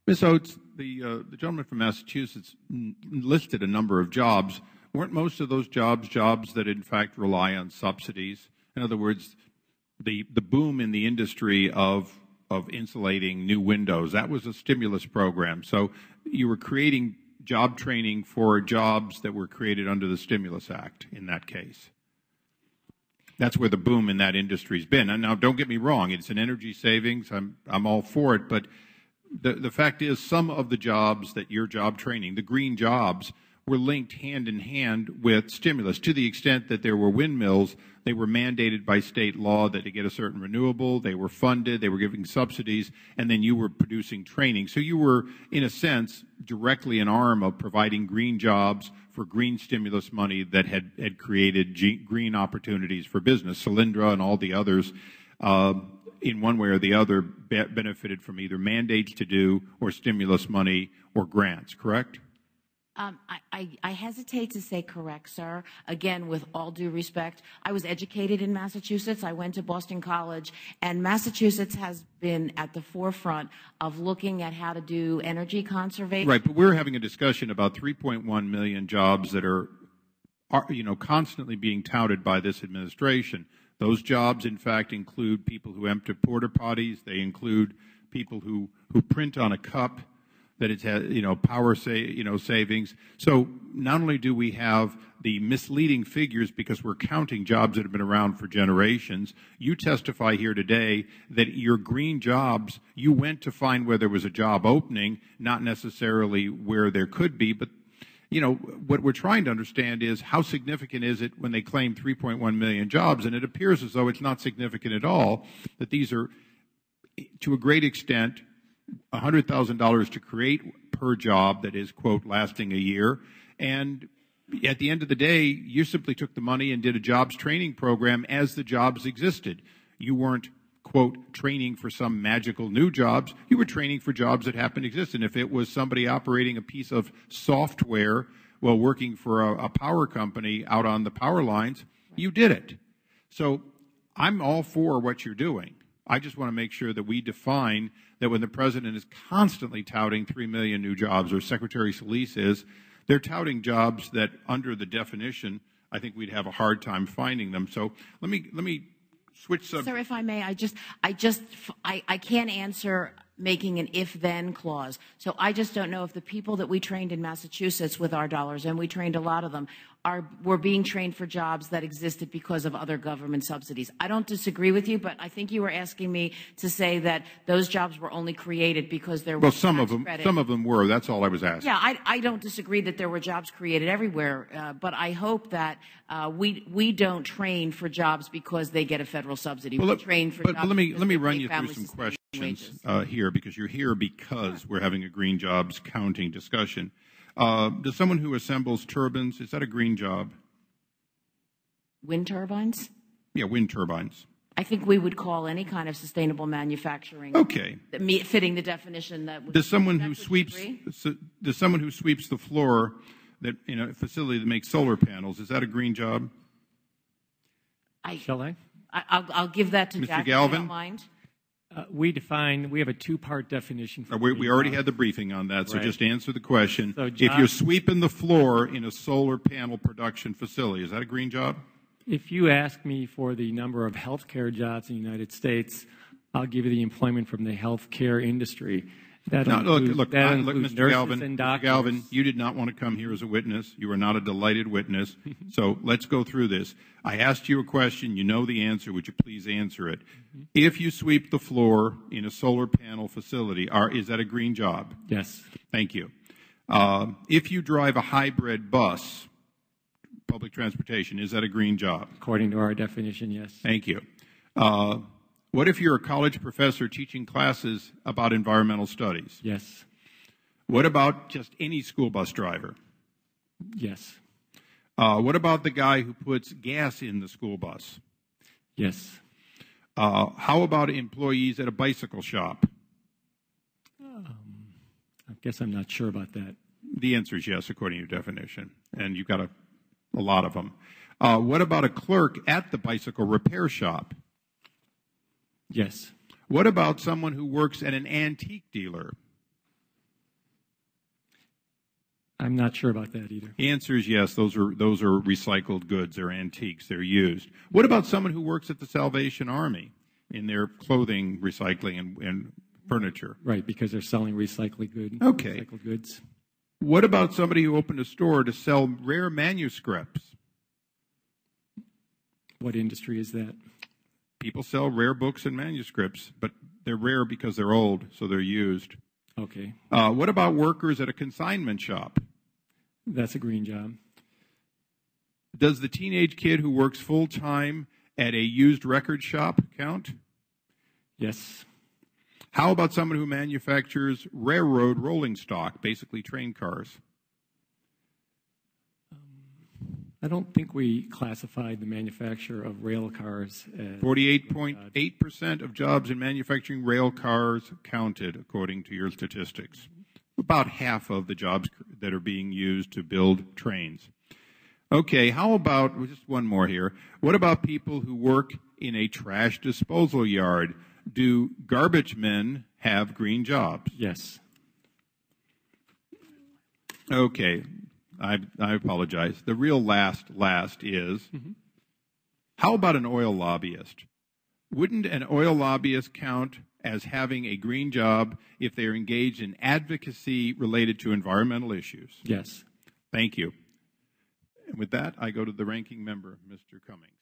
Ms. Oates, the gentleman from Massachusetts listed a number of jobs. Weren't most of those jobs that in fact rely on subsidies? In other words, the boom in the industry of insulating new windows, that was a stimulus program. So you were creating job training for jobs that were created under the Stimulus Act in that case. That's where the boom in that industry's been. And now, don't get me wrong, it's an energy savings. I'm all for it, but the fact is some of the jobs that you're job training, the green jobs, were linked hand in hand with stimulus to the extent that there were windmills. They were mandated by state law that to get a certain renewable, they were funded, they were giving subsidies, and then you were producing training. So you were, in a sense, directly an arm of providing green jobs for green stimulus money that had created green opportunities for business. Solyndra and all the others, in one way or the other, benefited from either mandates to do or stimulus money or grants, correct? I hesitate to say correct, sir. Again, with all due respect, I was educated in Massachusetts. I went to Boston College, and Massachusetts has been at the forefront of looking at how to do energy conservation. Right, but we're having a discussion about 3.1 million jobs that are constantly being touted by this administration. Those jobs, in fact, include people who empty porta potties. They include people who print on a cup that it has, power savings. So not only do we have the misleading figures because we're counting jobs that have been around for generations, you testify here today that your green jobs, you went to find where there was a job opening, not necessarily where there could be, but what we're trying to understand is how significant is it when they claim 3.1 million jobs, and it appears as though it's not significant at all, that these are, to a great extent, $100,000 to create per job that is, quote, lasting a year. And at the end of the day, you simply took the money and did a jobs training program as the jobs existed. You weren't, quote, training for some magical new jobs. You were training for jobs that happened to exist. And if it was somebody operating a piece of software while working for a power company out on the power lines, you did it. So I'm all for what you're doing. I just want to make sure that we define that when the president is constantly touting 3 million new jobs, or Secretary Solis is, they're touting jobs that under the definition, I think we'd have a hard time finding them. So let me switch subjects. Sir, if I may, I can't answer making an if-then clause. So I just don't know if the people that we trained in Massachusetts with our dollars, and we trained a lot of them, were being trained for jobs that existed because of other government subsidies. I don't disagree with you, but I think you were asking me to say that those jobs were only created because there was some of them were. That's all I was asking. Yeah, I don't disagree that there were jobs created everywhere, but I hope that we don't train for jobs because they get a federal subsidy. We train for jobs. But let me run you through some questions here, because you're here because we're having a green jobs counting discussion. Does someone who assembles turbines, is that a green job? Wind turbines? Yeah, wind turbines. I think we would call any kind of sustainable manufacturing fitting the definition that. Does someone who sweeps the floor that in a facility that makes solar panels, is that a green job? Shall I? I'll give that to Mr. Jack, Galvin? if you don't mind. We have a two-part definition. We already had the briefing on that, so right. Just answer the question. So if you're sweeping the floor in a solar panel production facility, is that a green job? If you ask me for the number of healthcare jobs in the United States, I'll give you the employment from the healthcare industry. Look, Mr. Galvin, Galvin, you did not want to come here as a witness. You are not a delighted witness. So let's go through this. I asked you a question. You know the answer. Would you please answer it? If you sweep the floor in a solar panel facility, is that a green job? Yes. Thank you. If you drive a hybrid bus, public transportation, is that a green job? According to our definition, yes. Thank you. What if you're a college professor teaching classes about environmental studies? Yes. What about just any school bus driver? Yes. What about the guy who puts gas in the school bus? Yes. How about employees at a bicycle shop? I guess I'm not sure about that. The answer is yes, according to your definition, and you've got a lot of them. What about a clerk at the bicycle repair shop? Yes. What about someone who works at an antique dealer? I'm not sure about that either. The answer is yes. Those are recycled goods. They're antiques. They're used. What about someone who works at the Salvation Army in their clothing recycling and furniture? Right, because they're selling recycled goods. What about somebody who opened a store to sell rare manuscripts? What industry is that? People sell rare books and manuscripts, but they're rare because they're old, so they're used. Okay. What about workers at a consignment shop? That's a green job. Does the teenage kid who works full-time at a used record shop count? Yes. How about someone who manufactures railroad rolling stock, basically train cars? I don't think we classified the manufacture of rail cars as... 48.8% of jobs in manufacturing rail cars counted, according to your statistics. About half of the jobs that are being used to build trains. Okay, how about, just one more here. What about people who work in a trash disposal yard? Do garbage men have green jobs? Yes. Okay, I apologize. The real last is, how about an oil lobbyist? Wouldn't an oil lobbyist count as having a green job if they are engaged in advocacy related to environmental issues? Yes. Thank you. And with that, I go to the ranking member, Mr. Cummings.